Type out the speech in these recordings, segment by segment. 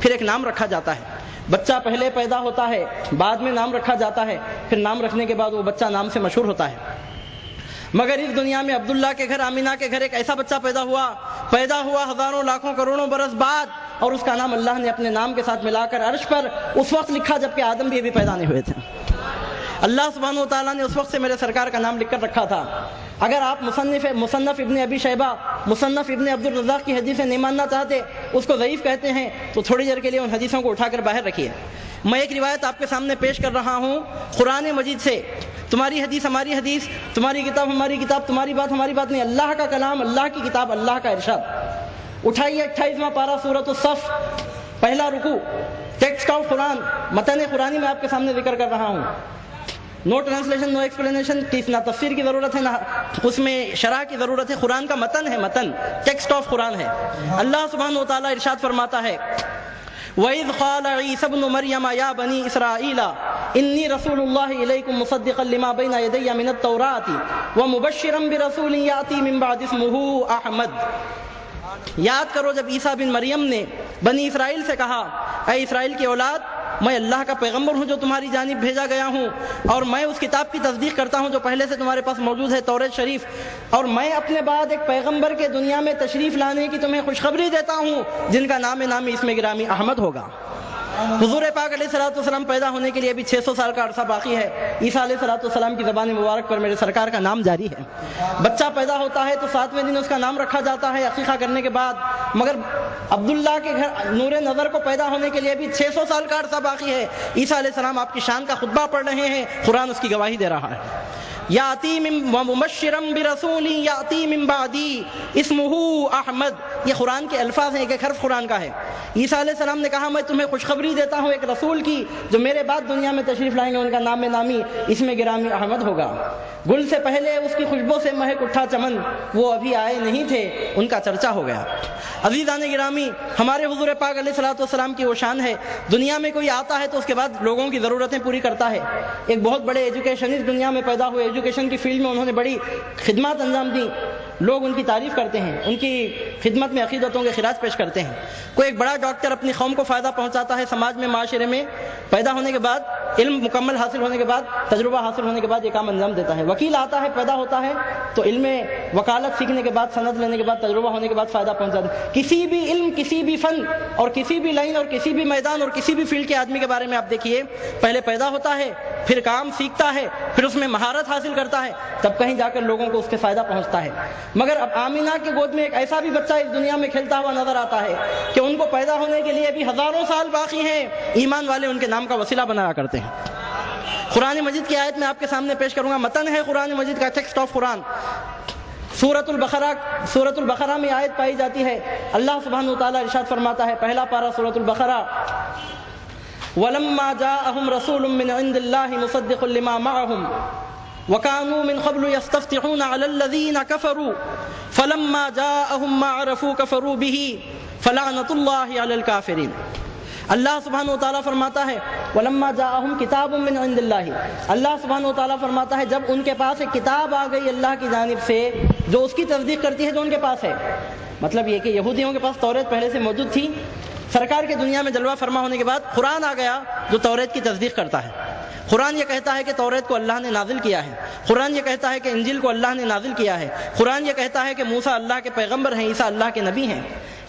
پھر ایک نام رکھا جاتا ہے۔ بچہ پہلے پیدا ہوتا ہے، بعد میں نام رکھا جاتا ہے، پھر نام رکھنے کے بعد وہ بچہ نام سے مشہور ہوتا ہے۔ مگر اس دنیا میں عبداللہ کے گھر، آمینہ کے گھر ایک ایسا بچہ پیدا ہوا ہزاروں لاکھوں کروڑوں برس بعد، اور اس کا نام اللہ نے اپنے نام کے ساتھ ملا کر عرش پر اس وقت لکھا جبکہ آدم بھی ابھی پیدا نہیں ہوئے تھے۔ اللہ سبحانہ و تعالیٰ نے اس وقت سے میرے سرکار کا نام لکھ کر رکھا تھا۔ اگر آپ مصنف ابن ابی شیبہ، مصنف ابن عبد الرزاق کی حدیثیں نہیں ماننا چاہتے، اس کو ضعیف کہتے ہیں، تو تھوڑی دیر کے لیے ان حدیثوں کو اٹھا کر باہر رکھیے۔ میں ایک روایت آپ کے سامنے پیش کر رہا ہوں قرآن مجید سے۔ تمہاری حدیث ہماری حدیث، تمہاری کتاب ہماری کتاب، تمہاری بات ہماری بات نہیں، اللہ کا کلام، اللہ کی کتاب، اللہ کا ارشاد۔ اٹھائیے 28واں پارہ سورۃ الصف، پہلا رکوع، ٹیکسٹ آف قرآن، متن قرآنی میں آپ کے سامنے ذکر کر رہا ہوں۔ نو ٹرانسلیشن، نو ایکسپلینیشن، نہ تفسیر کی ضرورت ہے، نہ اس میں شرح کی ضرورت ہے۔ قرآن کا متن ہے، متن، ٹیکسٹ آف قرآن ہے۔ اللہ سبحانہ و تعالیٰ ارشاد فرماتا ہے وَإِذْ قَالَ عِيسَى ابْنُ مَرْيَمَ يَا بَنِي إِسْرَائِيلَ إِنِّي رَسُولُ اللَّهِ إِلَيْكُمْ مُصَدِّقًا لِمَا بَيْنَ يَدَيَّ مِنَ التَّوْرَاةِ وَمُبَشِّرًا بِرَسُولٍ يَأْتِي مِن بَعْدِي اسْمُهُ أَحْمَدُ۔ یاد کرو جب عیسیٰ بن مریم نے بنی اسرائیل سے کہا، اے اسرائیل کی اولاد، میں اللہ کا پیغمبر ہوں جو تمہاری جانب بھیجا گیا ہوں، اور میں اس کتاب کی تصدیق کرتا ہوں جو پہلے سے تمہارے پاس موجود ہے، توریت شریف، اور میں اپنے بعد ایک پیغمبر کے دنیا میں تشریف لانے کی تمہیں خوشخبری دیتا ہوں جن کا نام نامی اسم گرامی احمد ہوگا۔ حضور پاک علیہ الصلوۃ والسلام پیدا ہونے کے لیے ابھی 600 سال کا عرصہ باقی ہے۔ عیسیٰ علیہ الصلوۃ والسلام کی زبان مبارک پر میرے سرکار کا نام جاری ہے۔ بچہ پیدا ہوتا ہے تو 7ویں دن اس کا نام رکھا جاتا ہے عقیقہ کرنے کے بعد۔ مگر عبداللہ کے گھر نور نظر کو پیدا ہونے کے لیے ابھی 600 سال کا عرصہ باقی ہے۔ عیسیٰ علیہ السلام آپ کی شان کا خطبہ پڑھ رہے ہیں، قرآن اس کی گواہی دے رہا ہے۔ یاتی ومبشرا برسول یاتی من بعدی اسمہ احمد، یہ قرآن کے الفاظ ہیں، ایک حرف قرآن کا ہے۔ عیسیٰ علیہ السلام نے کہا میں تمہیں خوشخبری دیتا ہوں ایک رسول کی جو میرے بعد دنیا میں تشریف لائیں گے، ان کا نام نامی اسم گرامی احمد ہوگا۔ گل سے پہلے اس کی خوشبو سے مہک اٹھا چمن، وہ ابھی آئے نہیں تھے، ان کا چرچا ہو گیا۔ عزیزان گرامی، ہمارے حضور پاک علیہ الصلوۃ والسلام کی وہ شان ہے، دنیا میں کوئی آتا ہے تو اس کے بعد لوگوں کی ضرورتیں پوری کرتا ہے۔ ایک بہت بڑے ایجوکیشنسٹ دنیا میں پیدا ہوئے، ایجوکیشن کی فیلڈ میں انہوں نے بڑی خدمات انجام دی، لوگ ان کی تعریف کرتے ہیں، ان کی خدمت میں عقیدتوں کے خراج پیش کرتے ہیں۔ کوئی ایک بڑا ڈاکٹر اپنی قوم کو فائدہ پہنچاتا ہے، سماج میں، معاشرے میں پیدا ہونے کے بعد، علم مکمل حاصل ہونے کے بعد، تجربہ حاصل ہونے کے بعد یہ کام انجام دیتا ہے۔ وکیل آتا ہے، پیدا ہوتا ہے تو علم وکالت سیکھنے کے بعد، سند لینے کے بعد، تجربہ ہونے کے بعد فائدہ پہنچاتا ہے۔ کسی بھی علم، کسی بھی فن اور کسی بھی لائن اور کسی بھی میدان اور کسی بھی فیلڈ کے آدمی کے بارے میں آپ دیکھیے، پہلے پیدا ہوتا ہے، پھر کام سیکھتا ہے، پھر اس میں مہارت حاصل کرتا ہے، تب کہیں جا کر لوگوں کو اس سے فائدہ پہنچتا ہے۔ مگر اب آمینہ کی گود میں ایک ایسا بھی بچہ اس دنیا میں کھیلتا ہوا نظر آتا ہے کہ ان کو پیدا ہونے کے لیے بھی ہزاروں سال باقی ہیں، ایمان والے ان کے نام کا وسیلہ بنایا کرتے ہیں۔ قرآن مجید کی آیت میں آپ کے سامنے پیش کروں گا، متن ہے قرآن مجید کا، ٹیکسٹ آف قرآن، سورۃ البقرہ میں آیت پائی جاتی ہے۔ اللہ سبحانہ وتعالیٰ ارشاد فرماتا ہے، پہلا پارہ سورۃ البقرہ، وَلَمَّا جَاءَهُمْ رَسُولٌ مِّنْ عِندِ اللَّهِ مُصَدِّقٌ لِّمَا مَعَهُمْ وَكَانُوا مِنْ قَبْلُ يَسْتَفْتِحُونَ عَلَى الَّذِينَ كَفَرُوا فَلَمَّا جَاءَهُم مَّا عَرَفُوا كَفَرُوا بِهِ فَلَعْنَةُ اللَّهِ عَلَى الْكَافِرِينَ۔ اللہ سبحانہ وتعالیٰ فرماتا ہے وَلَمَّا جَاءَهُمْ کِتَابٌ مِّنْ عِندِ اللَّهِ، اللہ سبحانہ وتعالیٰ فرماتا ہے جب ان کے پاس ایک کتاب آ گئی اللہ کی جانب سے جو اس کی تصدیق کرتی ہے جو ان کے پاس ہے۔ مطلب یہ کہ یہودیوں کے پاس توریت پہلے سے موجود تھی، سرکار کے دنیا میں جلوہ فرما ہونے کے بعد قرآن آ گیا جو توریت کی تصدیق کرتا ہے۔ قرآن یہ کہتا ہے کہ توریت کو اللہ نے نازل کیا ہے، قرآن یہ کہتا ہے کہ انجیل کو اللہ نے نازل کیا ہے، قرآن یہ کہتا ہے کہ موسیٰ اللہ کے پیغمبر ہیں، عیسیٰ اللہ کے نبی ہیں۔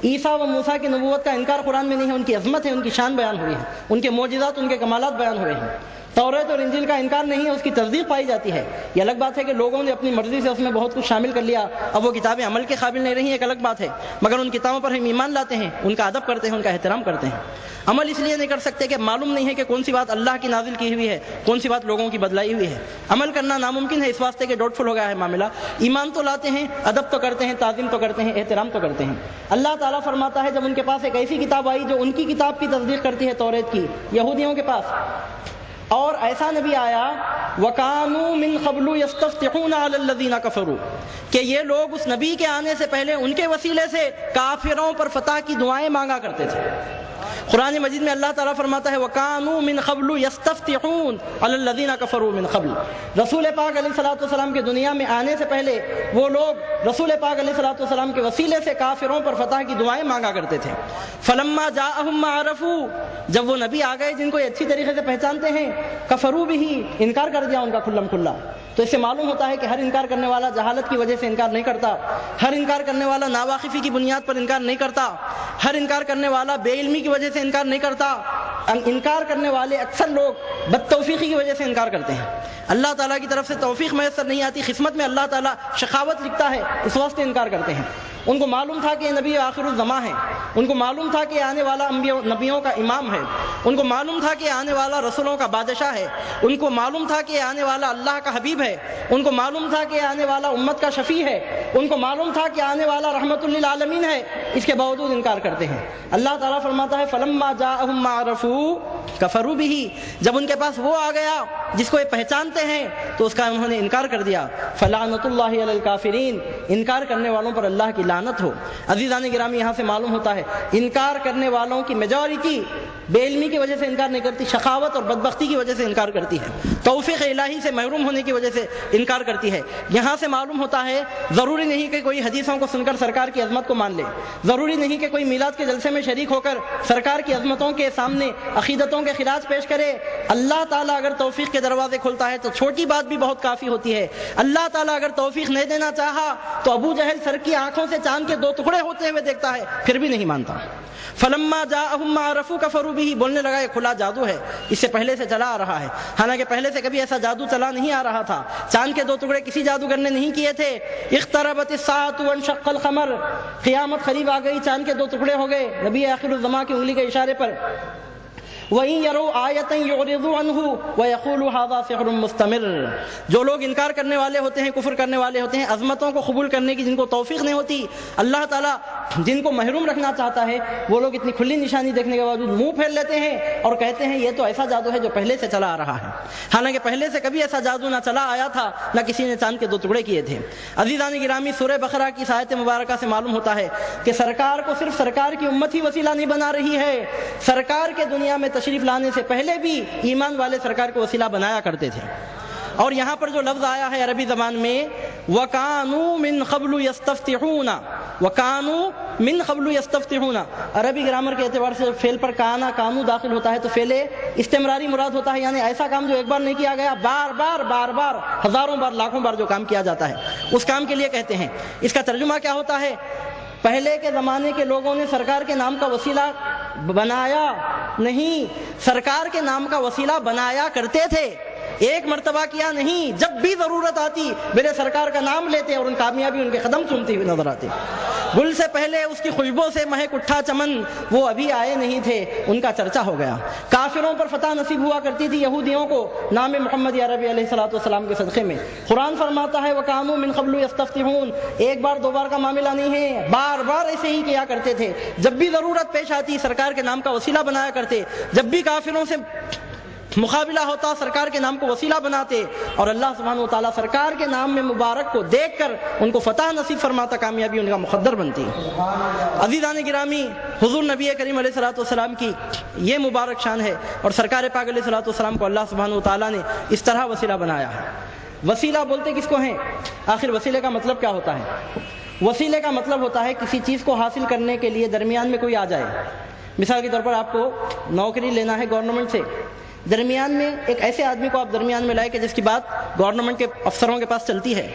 عیسیٰ و موسیٰ کی نبوت کا انکار قرآن میں نہیں ہے، ان کی عظمت ہے، ان کی شان بیان ہوئی ہے، ان کے معجزات، ان کے کمالات بیان ہوئے ہیں۔ توریت اور انجیل کا انکار نہیں ہے، اس کی تصدیق پائی جاتی ہے۔ یہ الگ بات ہے کہ لوگوں نے اپنی مرضی سے اس میں بہت کچھ شامل کر لیا، اب وہ کتابیں عمل کے قابل نہیں رہی، ایک الگ بات ہے، مگر ان کتابوں پر ہم ایمان لاتے ہیں، ان کا ادب کرتے ہیں، ان کا احترام کرتے ہیں۔ عمل اس لیے نہیں کر سکتے کہ معلوم نہیں ہے کہ کون سی بات اللہ کی نازل کی ہوئی ہے، کون سی بات لوگوں کی بدلائی ہوئی ہے۔ عمل کرنا ناممکن ہے اس واسطے کہ ڈاؤٹ فل ہو گیا ہے معاملہ۔ ایمان تو لاتے ہیں، ادب تو کرتے ہیں، تعظیم تو کرتے ہیں، احترام تو کرتے ہیں۔ اللہ تعالیٰ فرماتا ہے جب ان کے پاس ایک ایسی کتاب آئی جو ان کی کتاب کی تصدیق کرتی ہے، توریت کی، یہودیوں کے پاس، اور ایسا نبی آیا وَكَانُوا مِن قَبْلُ يَسْتَفْتِحُونَ عَلَى الَّذِينَ كَفَرُوا کہ یہ لوگ اس نبی کے آنے سے پہلے ان کے وسیلے سے کافروں پر فتح کی دعائیں مانگا کرتے تھے۔ قرآن مجید میں اللہ تعالیٰ فرماتا ہے وَكَانُوا مِن قَبْلُ يَسْتَفْتِحُونَ عَلَى الَّذِينَ كَفَرُوا مِن قَبْلُ رسول پاک علیہ الصلوۃ والسلام کے دنیا میں آنے سے پہلے وہ لوگ رسول پاک علیہ الصلوۃ والسلام کے وسیلے سے کافروں پر فتح کی دعائیں مانگا کرتے تھے۔ فَلَمَّا جَاءَهُم مَّا عَرَفُوا جب وہ نبی آ گئے جن کو یہ اچھی طریقے سے پہچانتے ہیں، کفروا بِهِ انکار کر دیا ان کا کھلم کھلا۔ تو اس سے معلوم ہوتا ہے کہ ہر انکار کرنے والا جہالت کی وجہ سے انکار نہیں کرتا، ہر انکار کرنے والا ناواقفی کی بنیاد پر انکار نہیں کرتا، ہر انکار کرنے والا بے علمی کی وجہ سے انکار نہیں کرتا۔ انکار کرنے والے اکثر لوگ بد توفیقی کی وجہ سے انکار کرتے ہیں۔ اللہ تعالیٰ کی طرف سے توفیق میسر نہیں آتی، قسمت میں اللہ تعالیٰ شقاوت لکھتا ہے، اس واسطے انکار کرتے ہیں۔ ان کو معلوم تھا کہ یہ نبی آخر الزماں ہے، ان کو معلوم تھا کہ آنے والا نبیوں کا امام ہے، ان کو معلوم تھا کہ آنے والا رسولوں کا بادشاہ ہے، ان کو معلوم تھا کہ آنے والا اللہ کا حبیب ہے، ان کو معلوم تھا کہ آنے والا امت کا شفیع ہے، ان کو معلوم تھا کہ آنے والا رحمت للعالمین ہے، اس کے باوجود انکار کرتے ہیں۔ اللہ تعالیٰ فرماتا ہے فَلَمَّا جَاءَهُم مَّا عَرَفُوا كَفَرُوا بِهِ جب ان کے پاس وہ آ گیا جس کو یہ پہچانتے ہیں تو اس کا انہوں نے انکار کر دیا۔ فَلَعْنَةُ اللَّهِ عَلَى الْكَافِرِينَ انکار کرنے والوں پر اللہ کی لعنت ہو۔ عزیزان گرامی یہاں سے معلوم ہوتا ہے انکار کرنے والوں کی میجورٹی بے علمی کی وجہ سے انکار نہیں کرتی، شقاوت اور بدبختی کی وجہ سے انکار کرتی ہے، توفیق الہی سے محروم ہونے کی وجہ سے انکار کرتی ہے۔ یہاں سے معلوم ہوتا ہے ضروری نہیں کہ کوئی حدیثوں کو سن کر سرکار کی عظمت کو مان لے، ضروری نہیں کہ کوئی میلاد کے جلسے میں شریک ہو کر سرکار کی عظمتوں کے سامنے عقیدتوں کے خراج پیش کرے۔ اللہ تعالیٰ اگر توفیق کے دروازے کھولتا ہے تو چھوٹی بات بھی بہت کافی ہوتی ہے۔ اللہ تعالیٰ اگر توفیق نہیں دینا چاہا تو ابو جہل سر کی آنکھوں سے چاند کے 2 ٹکڑے ہوتے ہوئے دیکھتا ہے پھر بھی نہیں مانتا۔ فَلَمَّا جَاءَهُم مَّا عَرَفُوا كَفَرُوا بِهِ بولنے لگا یہ کھلا جادو ہے، اس سے پہلے سے چلا آ رہا ہے، حالانکہ پہلے سے کبھی ایسا جادو چلا نہیں آ رہا تھا، چاند کے 2 ٹکڑے کسی جادوگر نے نہیں کیے تھے۔ اقتربت الساعة وانشق القمر قیامت قریب آ گئی، چاند کے 2 ٹکڑے ہو گئے نبی آخر الزماں کی انگلی کے اشارے پر۔ وَإِن يَرَوْا آيَةً يُعْرِضُوا عَنْهُ وَيَقُولُوا هَذَا سِحْرٌ مُسْتَمِرٌ جو لوگ انکار کرنے والے ہوتے ہیں، کفر کرنے والے ہوتے ہیں، عظمتوں کو قبول کرنے کی جن کو توفیق نہیں ہوتی، اللہ تعالیٰ جن کو محروم رکھنا چاہتا ہے وہ لوگ اتنی کھلی نشانی دیکھنے کے باوجود منہ پھیر لیتے ہیں اور کہتے ہیں یہ تو ایسا جادو ہے جو پہلے سے چلا آ رہا ہے، حالانکہ پہلے سے کبھی ایسا جادو نہ چلا آیا تھا، نہ کسی نے چاند کے 2 ٹکڑے کیے تھے۔ عزیزان گرامی سورہ بقرہ کی آیت مبارکہ سے معلوم ہوتا ہے کہ سرکار کو صرف سرکار کی امت ہی وسیلہ نہیں بنا رہی ہے، سرکار کے دنیا میں تشریف لانے سے پہلے بھی ایمان والے سرکار کو وسیلہ بنایا کرتے تھے۔ اور یہاں پر جو لفظ آیا ہے عربی زبان میں وَكَانُوا مِن قَبْلُ يَسْتَفْتِحُونَ وَكَانُوا مِن قَبْلُ يَسْتَفْتِحُونَ عربی گرامر کے اعتبار سے فعل پر کانا کانو داخل ہوتا ہے تو فعل استمراری مراد ہوتا ہے، یعنی ایسا کام جو ایک بار نہیں کیا گیا، بار بار ہزاروں بار لاکھوں بار جو کام کیا جاتا ہے اس کام کے لیے کہتے ہیں۔ اس کا ترجمہ کیا ہوتا ہے؟ پہلے کے زمانے کے لوگوں نے سرکار کے نام کا وسیلہ بنایا نہیں، سرکار کے نام کا وسیلہ بنایا کرتے تھے، ایک مرتبہ کیا نہیں، جب بھی ضرورت آتی میرے سرکار کا نام لیتے اور ان کامیابی ان کے قدم چومتی ہوئی نظر آتی۔ گل سے پہلے اس کی خوشبو سے مہک اٹھا چمن، وہ ابھی آئے نہیں تھے، ان کا چرچا ہو گیا۔ کافروں پر فتح نصیب ہوا کرتی تھی یہودیوں کو نام محمد عربی علیہ الصلوۃ والسلام کے صدقے میں۔ قرآن فرماتا ہے وَكَانُوا مِن قَبْلُ يَسْتَفْتِحُونَ ایک بار 2 بار کا معاملہ نہیں ہے، بار ایسے ہی کیا کرتے تھے، جب بھی ضرورت پیش آتی سرکار کے نام کا وسیلہ بنایا کرتے، جب بھی کافروں سے مقابلہ ہوتا سرکار کے نام کو وسیلہ بناتے، اور اللہ سبحانہ و تعالیٰ سرکار کے نام میں مبارک کو دیکھ کر ان کو فتح نصیب فرماتا، کامیابی ان کا مقدر بنتی۔ عزیزان گرامی حضور نبی کریم علیہ الصلوۃ والسلام کی یہ مبارک شان ہے، اور سرکار پاک علیہ الصلوۃ والسلام کو اللہ سبحانہ و تعالیٰ نے اس طرح وسیلہ بنایا ہے۔ وسیلہ بولتے کس کو ہیں؟ آخر وسیلے کا مطلب کیا ہوتا ہے؟ وسیلے کا مطلب ہوتا ہے کسی چیز کو حاصل کرنے کے لیے درمیان میں کوئی آ جائے۔ مثال کے طور پر آپ کو نوکری لینا ہے گورنمنٹ سے، درمیان میں ایک ایسے آدمی کو آپ درمیان میں لائے کہ جس کی بات گورنمنٹ کے افسروں کے پاس چلتی ہے،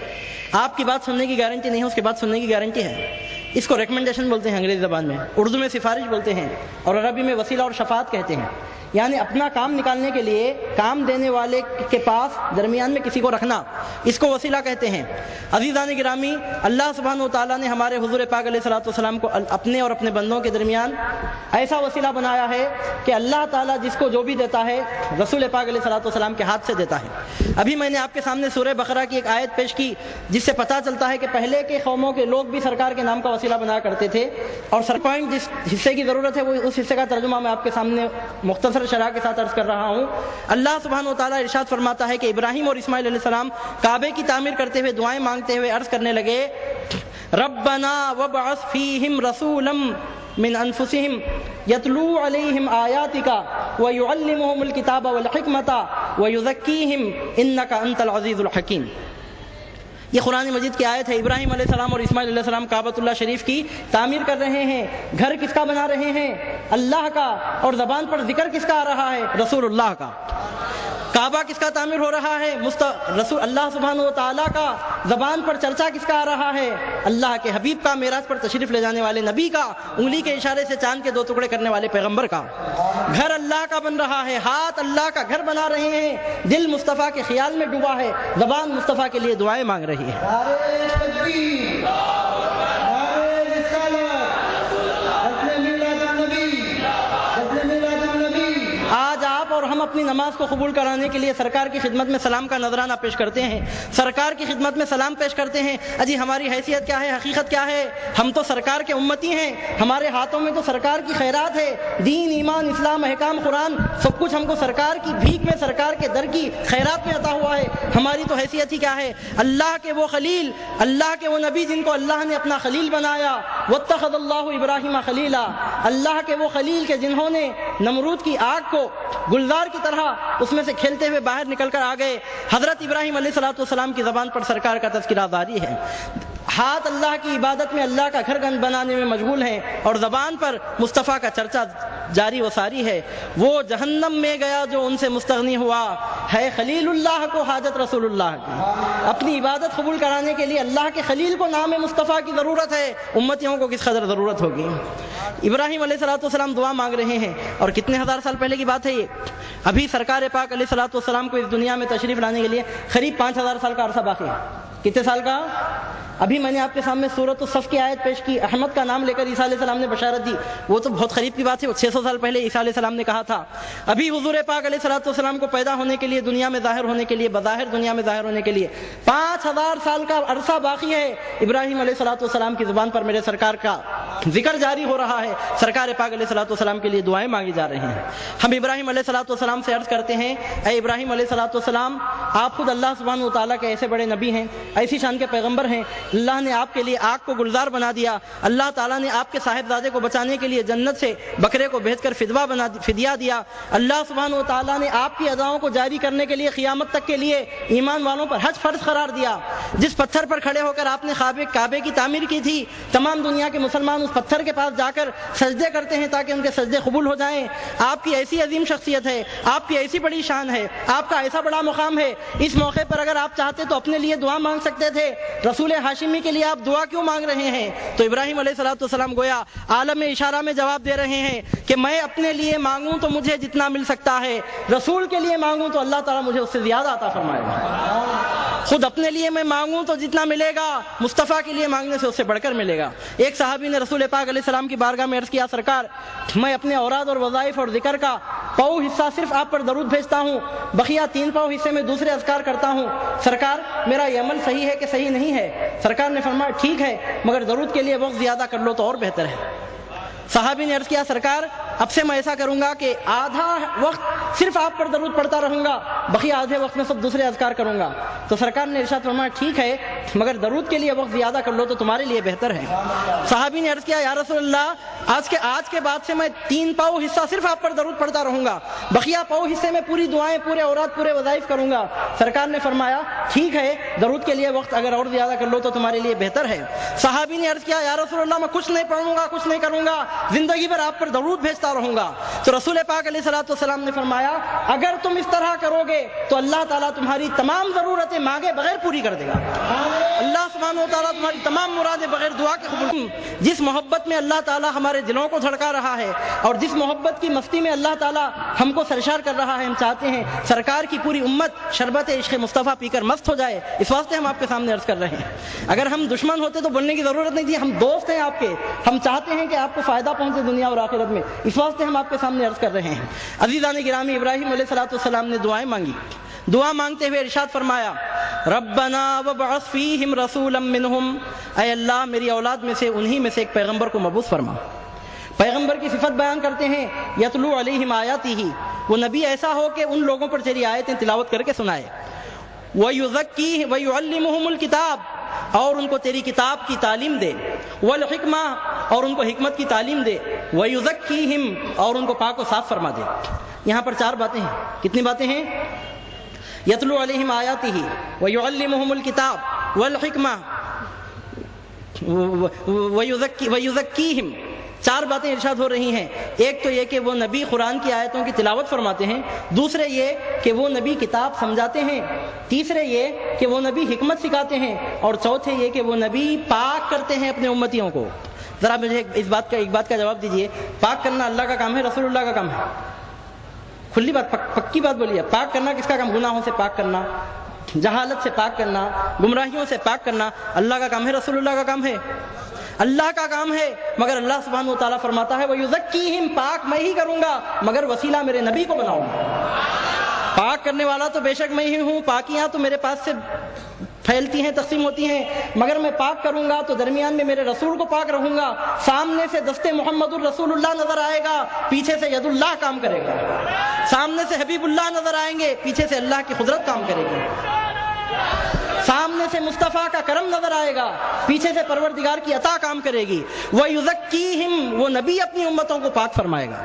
آپ کی بات سننے کی گارنٹی نہیں ہے، اس کی بات سننے کی گارنٹی ہے۔ اس کو ریکمنڈیشن بولتے ہیں انگریزی زبان میں، اردو میں سفارش بولتے ہیں، اور عربی میں وسیلہ اور شفاعت کہتے ہیں، یعنی اپنا کام نکالنے کے لیے کام دینے والے کے پاس درمیان میں کسی کو رکھنا، اس کو وسیلہ کہتے ہیں۔ عزیزان گرامی اللہ سبحانہ و تعالیٰ نے ہمارے حضور پاک علیہ الصلوۃ والسلام کو اپنے اور اپنے بندوں کے درمیان ایسا وسیلہ بنایا ہے کہ اللہ تعالیٰ جس کو جو بھی دیتا ہے رسول پاک علیہ الصلوۃ والسلام کے ہاتھ سے دیتا ہے۔ ابھی میں نے آپ کے سامنے سورہ بقرہ کی ایک آیت پیش کی جس سے پتہ چلتا ہے کہ پہلے کے قوموں کے لوگ بھی سرکار کے نام کا وسیلہ بنا کرتے تھے. اور سر پوائنٹ جس حصے کی ضرورت ہے وہ اس حصے کا ترجمہ میں آپ کے سامنے مختصر شرح کے ساتھ عرض کر رہا ہوں. اللہ سبحانہ و تعالیٰ ارشاد فرماتا ہے کہ ابراہیم اور اسماعیل علیہ السلام کعبے کی تعمیر کرتے ہوئے دعائیں مانگتے ہوئے عرض کرنے لگے ربنا وابعث فیہم رسولا من انفسہم یتلو علیہم آیاتک ویعلمہم الکتاب والحکمت ویزکیہم انک انت العزیز الحکیم. یہ قرآن مجید کی آیت ہے. ابراہیم علیہ السلام اور اسماعیل علیہ السلام کعبۃ اللہ شریف کی تعمیر کر رہے ہیں. گھر کس کا بنا رہے ہیں؟ اللہ کا. اور زبان پر ذکر کس کا آ رہا ہے؟ رسول اللہ کا. کعبہ کس کا تعمیر ہو رہا ہے؟ رسول اللہ سبحانہ و تعالیٰ کا. زبان پر چرچا کس کا آ رہا ہے؟ اللہ کے حبیب کا. معراج پر تشریف لے جانے والے نبی کا. انگلی کے اشارے سے چاند کے 2 ٹکڑے کرنے والے پیغمبر کا. گھر اللہ کا بن رہا ہے. ہاتھ اللہ کا گھر بنا رہے ہیں. دل مصطفیٰ کے خیال میں ڈوبا ہے. زبان مصطفیٰ کے لیے دعائیں مانگ رہی ہے. آج آپ اور ہم اپنی نماز کو قبول کرانے کے لیے سرکار کی خدمت میں سلام کا نذرانہ پیش کرتے ہیں. سرکار کی خدمت میں سلام پیش کرتے ہیں. اجی ہماری حیثیت کیا ہے؟ حقیقت کیا ہے؟ ہم تو سرکار کے امتی ہیں. ہمارے ہاتھوں میں تو سرکار کی خیرات ہے. دین، ایمان، اسلام، احکام، قرآن سب کچھ ہم کو سرکار کی بھیک میں، سرکار کے در کی خیرات میں عطا ہوا ہے. ہماری تو حیثیت ہی کیا ہے؟ اللہ کے وہ خلیل، اللہ کے وہ نبی جن کو اللہ نے اپنا خلیل بنایا. واتخذ اللہ ابراہیم خلیلا. اللہ کے وہ خلیل کے جنہوں نے نمرود کی آگ کو گلزار کی طرح اس میں سے کھیلتے ہوئے باہر نکل کر آ گئے. حضرت ابراہیم علیہ السلام کی زبان پر سرکار کا تذکرہ جاری ہے. ہاتھ اللہ کی عبادت میں، اللہ کا گھر بنانے میں مشغول ہیں اور زبان پر مصطفیٰ کا چرچا جاری و ساری ہے. وہ جہنم میں گیا جو ان سے مستغنی ہوا ہے. خلیل اللہ کو حاجت رسول اللہ کی. اپنی عبادت قبول کرانے کے لیے اللہ کے خلیل کو نام مصطفیٰ کی ضرورت ہے. امتیوں کو کس قدر ضرورت ہوگی. ابراہیم علیہ السلام دعا مانگ رہے ہیں. اور کتنے ہزار سال پہلے کی بات ہے یہ. ابھی سرکار پاک علیہ السلام کو اس دنیا میں تشریف لانے کے لیے قریب 5000 سال کا عرصہ باقی ہے. کتنے سال کا؟ ابھی میں نے آپ کے سامنے سورۃ الصف کی آیت پیش کی. احمد کا نام لے کر عیسیٰ علیہ السلام نے بشارت دی. وہ تو بہت قریب کی بات ہے. وہ 600 سال پہلے عیسیٰ علیہ السلام نے کہا تھا. ابھی حضور پاک علیہ السلام کو پیدا ہونے کے لیے، دنیا میں ظاہر ہونے کے لیے، بظاہر دنیا میں ظاہر ہونے کے لیے 5000 سال کا عرصہ باقی ہے. ابراہیم علیہ السلام کی زبان پر میرے سرکار کا ذکر جاری ہو رہا ہے. سرکار پاک علیہ السلام کے لیے دعائیں مانگی جا رہی ہیں. ہم ابراہیم علیہ السلام سے عرض کرتے ہیں، اے ابراہیم علیہ السلام، آپ خود اللہ سبحانہ و تعالیٰ کے ایسے بڑے نبی ہیں، ایسی شان کے پیغمبر ہیں. اللہ نے آپ کے لیے آگ کو گلزار بنا دیا. اللہ تعالیٰ نے آپ کے صاحبزادے کو بچانے کے لیے جنت سے بکرے کو بھیج کر فدیہ دیا. اللہ سبحانہ و تعالیٰ نے آپ کی اداؤں کو جاری کرنے کے لیے قیامت تک کے لیے ایمان والوں پر حج فرض قرار دیا. جس پتھر پر کھڑے ہو کر آپ نے کعبے کی تعمیر کی تھی، تمام دنیا کے مسلمان اس پتھر کے پاس جا کر سجدے کرتے ہیں تاکہ ان کے سجدے قبول ہو جائیں. آپ کی ایسی عظیم شخصیت ہے، آپ کی ایسی بڑی شان ہے، آپ کا ایسا بڑا مقام ہے. اس موقع پر اگر آپ چاہتے تو اپنے لیے دعا مانگ سکتے تھے. رسول ہاشمی کے لیے آپ دعا کیوں مانگ رہے ہیں؟ تو ابراہیم علیہ السلام گویا عالم اشارہ میں جواب دے رہے ہیں کہ میں اپنے لیے مانگوں تو مجھے جتنا مل سکتا ہے، رسول کے لیے مانگوں تو اللہ تعالیٰ مجھے اس سے زیادہ عطا فرمائے گا. خود اپنے لیے میں مانگوں تو جتنا ملے گا، مصطفیٰ کے لیے مانگنے سے اس سے بڑھ کر ملے گا. ایک صحابی نے رسول پاک علیہ السلام کی بارگاہ میں عرض کیا، سرکار میں اپنے اوراد اور وظائف اور ذکر کا پاؤ حصہ صرف آپ پر درود بھیجتا ہوں، بقیہ 3 پاؤ حصے میں دوسرے اذکار کرتا ہوں. سرکار میرا یہ عمل صحیح ہے کہ صحیح نہیں ہے؟ سرکار نے فرمایا ٹھیک ہے، مگر درود کے لیے وقت زیادہ کر لو تو اور بہتر ہے. صحابی نے عرض کیا، سرکار اب سے میں ایسا کروں گا کہ آدھا وقت صرف آپ پر درود پڑھتا رہوں گا، بقیہ آدھے وقت میں سب دوسرے اذکار کروں گا. تو سرکار نے ارشاد فرمایا ٹھیک ہے، مگر درود کے لیے وقت زیادہ کر لو تو تمہارے لیے بہتر ہے. صحابی نے عرض کیا، یا رسول اللہ آج کے بعد سے میں 3 پاؤ حصہ صرف آپ پر درود پڑھتا رہوں گا، بقیہ پاؤ حصے میں پوری دعائیں، پورے اوراد، پورے وظائف کروں گا. سرکار نے فرمایا ٹھیک ہے، درود کے لیے وقت اگر اور زیادہ کر لو تو تمہارے لیے بہتر ہے. صحابی نے عرض کیا، یا رسول اللہ میں کچھ نہیں پڑھوں گا، کچھ نہیں کروں گا، زندگی بھر آپ پر درود بھیجتا رہوں گا. تو رسول پاک علیہ السلام نے فرمایا اگر تم اس طرح کرو گے تو اللہ تعالیٰ تمہاری تمام ضرورتیں مانگے بغیر پوری کر دے گا. اللہ سبحانہ و تعالیٰ تمہاری تمام مرادیں بغیر دعا کے قبول. جس محبت میں اللہ تعالیٰ ہمارے دلوں کو دھڑکا رہا ہے اور جس محبت کی مستی میں اللہ تعالیٰ ہم کو سرشار کر رہا ہے، ہم چاہتے ہیں سرکار کی پوری امت شربت عشق مصطفیٰ پی کر مست ہو جائے. اس واسطے ہم آپ کے سامنے عرض کر رہے ہیں. اگر ہم دشمن ہوتے تو بولنے کی ضرورت نہیں تھی. ہم دوست ہیں آپ کے، ہم چاہتے ہیں کہ آپ کو فائدہ پہنچے دنیا اور آخرت میں. اس واسطے ہم آپ کے سامنے عرض کر رہے ہیں. عزیزان گرامی، ابراہیم علیہ السلام نے دعائیں مانگی. دعا مانگتے ہوئے ارشاد فرمایا، ربنا وابعث فی فِيهِمْ رَسُولًا مِّنْهُمْ، اے اللہ میری اولاد میں سے انہی میں سے ایک پیغمبر کو مبعوث فرما۔ پیغمبر کی صفت بیان کرتے ہیں یتلو علیہم آیاتہ، وہ نبی ایسا ہو کہ ان لوگوں پر تیری آیتیں تلاوت کر کے سنائے، وَيُزَكِّيهِمْ وَيُعَلِّمُهُمُ الْكِتَابَ، اور ان کو تیری کتاب کی تعلیم دے، والحکمہ، اور ان کو حکمت کی تعلیم دے، وَيُزَكِّيهِمْ، اور ان کو پاک و صاف فرما دے۔ یہاں پر 4 باتیں ہیں۔ کتنی باتیں ہیں؟ یتلو علیہم آیاتہ، ویعلمہم الکتاب، والحکمہ، ویزکیہم، 4 باتیں ارشاد ہو رہی ہیں۔ ایک تو یہ کہ وہ نبی قرآن کی آیتوں کی تلاوت فرماتے ہیں، دوسرے یہ کہ وہ نبی کتاب سمجھاتے ہیں، تیسرے یہ کہ وہ نبی حکمت سکھاتے ہیں، اور چوتھے یہ کہ وہ نبی پاک کرتے ہیں اپنے امتیوں کو۔ ذرا مجھے ایک بات کا جواب دیجئے، پاک کرنا اللہ کا کام ہے رسول اللہ کا کام ہے؟ کھلی بات، پکی بات بولیے، پاک کرنا کس کا کام؟ گناہوں سے پاک کرنا، جہالت سے پاک کرنا، گمراہیوں سے پاک کرنا اللہ کا کام ہے رسول اللہ کا کام ہے؟ اللہ کا کام ہے، مگر اللہ سبحانہ و تعالیٰ فرماتا ہے وَيُزَكِّيهِمْ، پاک میں ہی کروں گا مگر وسیلہ میرے نبی کو بناؤں گا۔ پاک کرنے والا تو بے شک میں ہی ہوں، پاکیاں تو میرے پاس سے پھیلتی ہیں، تقسیم ہوتی ہیں، مگر میں پاک کروں گا تو درمیان میں میرے رسول کو پاک رہوں گا۔ سامنے سے دستے محمد الرسول اللہ نظر آئے گا، پیچھے سے ید اللہ کام کرے گا۔ سامنے سے حبیب اللہ نظر آئیں گے، پیچھے سے اللہ کی قدرت کام کرے گی۔ سامنے سے مصطفیٰ کا کرم نظر آئے گا، پیچھے سے پروردگار کی عطا کام کرے گی۔ وَيُزَكِّيهِمْ، وہ نبی اپنی امتوں کو پاک فرمائے گا۔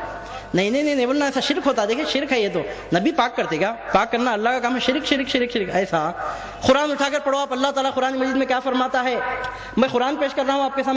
نہیں بولنا، ایسا شرک ہوتا، دیکھیں شرک ہے یہ تو، نبی پاک کرتے گا، پاک کرنا اللہ کا کام ہے، شرک شرک شرک شرک ایسا۔ قرآن اٹھا کر پڑھو آپ، اللہ تعالیٰ قرآن مجید میں کیا فرماتا ہے؟ میں قرآن پیش کر رہا ہوں آپ کے سامنے۔